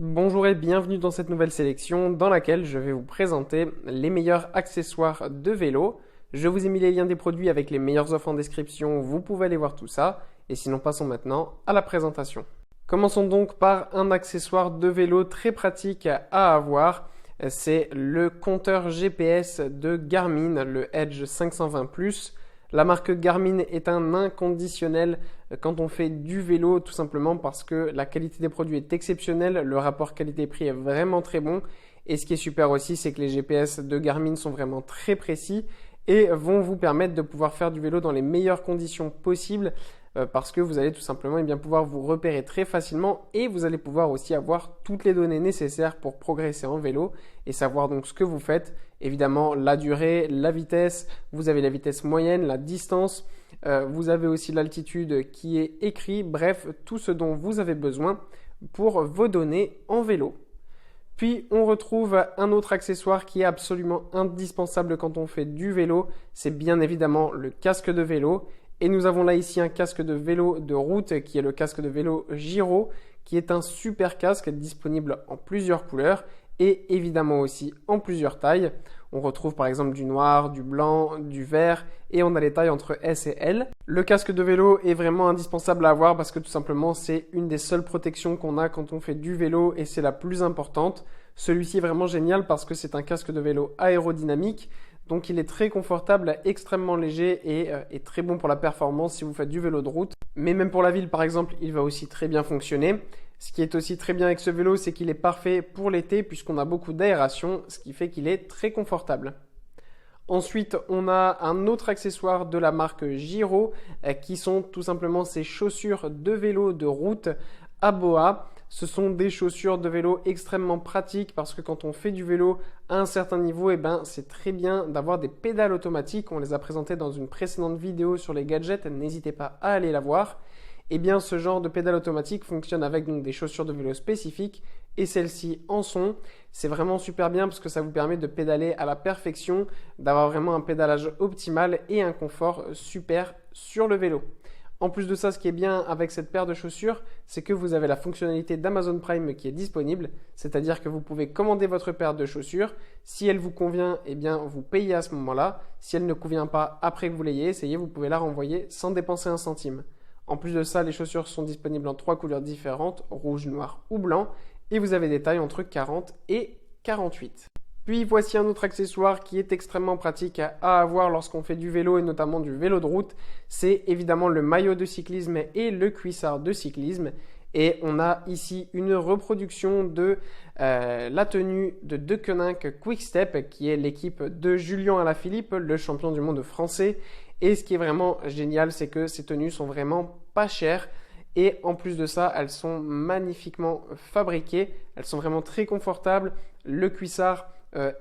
Bonjour et bienvenue dans cette nouvelle sélection dans laquelle je vais vous présenter les meilleurs accessoires de vélo. Je vous ai mis les liens des produits avec les meilleures offres en description, vous pouvez aller voir tout ça. Et sinon passons maintenant à la présentation. Commençons donc par un accessoire de vélo très pratique à avoir. C'est le compteur GPS de Garmin, le Edge 520+. La marque Garmin est un inconditionnel quand on fait du vélo, tout simplement parce que la qualité des produits est exceptionnelle, le rapport qualité-prix est vraiment très bon. Et ce qui est super aussi, c'est que les GPS de Garmin sont vraiment très précis et vont vous permettre de pouvoir faire du vélo dans les meilleures conditions possibles parce que vous allez tout simplement bien pouvoir vous repérer très facilement et vous allez pouvoir aussi avoir toutes les données nécessaires pour progresser en vélo et savoir donc ce que vous faites. Évidemment, la durée, la vitesse, vous avez la vitesse moyenne, la distance, vous avez aussi l'altitude qui est écrit, bref, tout ce dont vous avez besoin pour vos données en vélo. Puis on retrouve un autre accessoire qui est absolument indispensable quand on fait du vélo, c'est bien évidemment le casque de vélo. Et nous avons là ici un casque de vélo de route qui est le casque de vélo Giro, qui est un super casque disponible en plusieurs couleurs et évidemment aussi en plusieurs tailles. On retrouve par exemple du noir, du blanc, du vert et on a les tailles entre S et L. Le casque de vélo est vraiment indispensable à avoir parce que tout simplement c'est une des seules protections qu'on a quand on fait du vélo et c'est la plus importante. Celui-ci est vraiment génial parce que c'est un casque de vélo aérodynamique. Donc il est très confortable, extrêmement léger et très bon pour la performance si vous faites du vélo de route. Mais même pour la ville par exemple, il va aussi très bien fonctionner. Ce qui est aussi très bien avec ce vélo, c'est qu'il est parfait pour l'été puisqu'on a beaucoup d'aération, ce qui fait qu'il est très confortable. Ensuite, on a un autre accessoire de la marque Giro qui sont tout simplement ces chaussures de vélo de route à boa. Ce sont des chaussures de vélo extrêmement pratiques parce que quand on fait du vélo à un certain niveau, c'est très bien d'avoir des pédales automatiques. On les a présentées dans une précédente vidéo sur les gadgets, n'hésitez pas à aller la voir. Ce genre de pédale automatique fonctionne avec donc des chaussures de vélo spécifiques et celles-ci en sont. C'est vraiment super bien parce que ça vous permet de pédaler à la perfection, d'avoir vraiment un pédalage optimal et un confort super sur le vélo. En plus de ça, ce qui est bien avec cette paire de chaussures, c'est que vous avez la fonctionnalité d'Amazon Prime qui est disponible, c'est-à-dire que vous pouvez commander votre paire de chaussures. Si elle vous convient, vous payez à ce moment-là. Si elle ne convient pas après que vous l'ayez essayé, vous pouvez la renvoyer sans dépenser un centime. En plus de ça, les chaussures sont disponibles en 3 couleurs différentes, rouge, noir ou blanc, et vous avez des tailles entre 40 et 48. Puis voici un autre accessoire qui est extrêmement pratique à avoir lorsqu'on fait du vélo et notamment du vélo de route. C'est évidemment le maillot de cyclisme et le cuissard de cyclisme. Et on a ici une reproduction de la tenue de Deceuninck Quick-Step qui est l'équipe de Julien Alaphilippe, le champion du monde français. Et ce qui est vraiment génial, c'est que ces tenues sont vraiment pas chères. Et en plus de ça, elles sont magnifiquement fabriquées. Elles sont vraiment très confortables. Le cuissard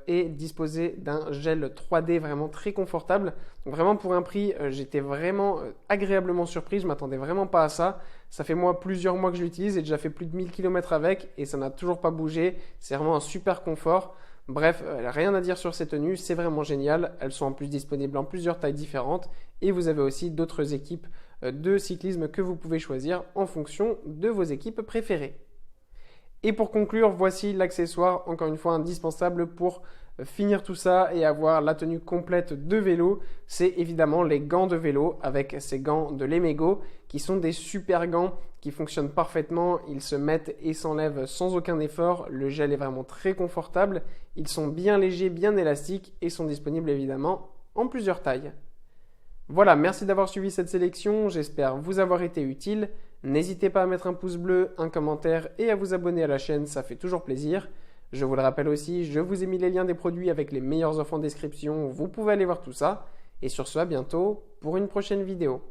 est disposé d'un gel 3D vraiment très confortable. Donc vraiment pour un prix, j'étais vraiment agréablement surpris. Je ne m'attendais vraiment pas à ça. Ça fait plusieurs mois que je l'utilise et déjà fait plus de 1000 km avec et ça n'a toujours pas bougé. C'est vraiment un super confort. Bref, rien à dire sur ces tenues, c'est vraiment génial. Elles sont en plus disponibles en plusieurs tailles différentes et vous avez aussi d'autres équipes de cyclisme que vous pouvez choisir en fonction de vos équipes préférées. Et pour conclure, voici l'accessoire, encore une fois indispensable pour finir tout ça et avoir la tenue complète de vélo. C'est évidemment les gants de vélo avec ces gants de Lemego qui sont des super gants qui fonctionnent parfaitement. Ils se mettent et s'enlèvent sans aucun effort. Le gel est vraiment très confortable. Ils sont bien légers, bien élastiques et sont disponibles évidemment en plusieurs tailles. Voilà, merci d'avoir suivi cette sélection, j'espère vous avoir été utile. N'hésitez pas à mettre un pouce bleu, un commentaire et à vous abonner à la chaîne, ça fait toujours plaisir. Je vous le rappelle aussi, je vous ai mis les liens des produits avec les meilleures offres en description, vous pouvez aller voir tout ça. Et sur ce, à bientôt pour une prochaine vidéo.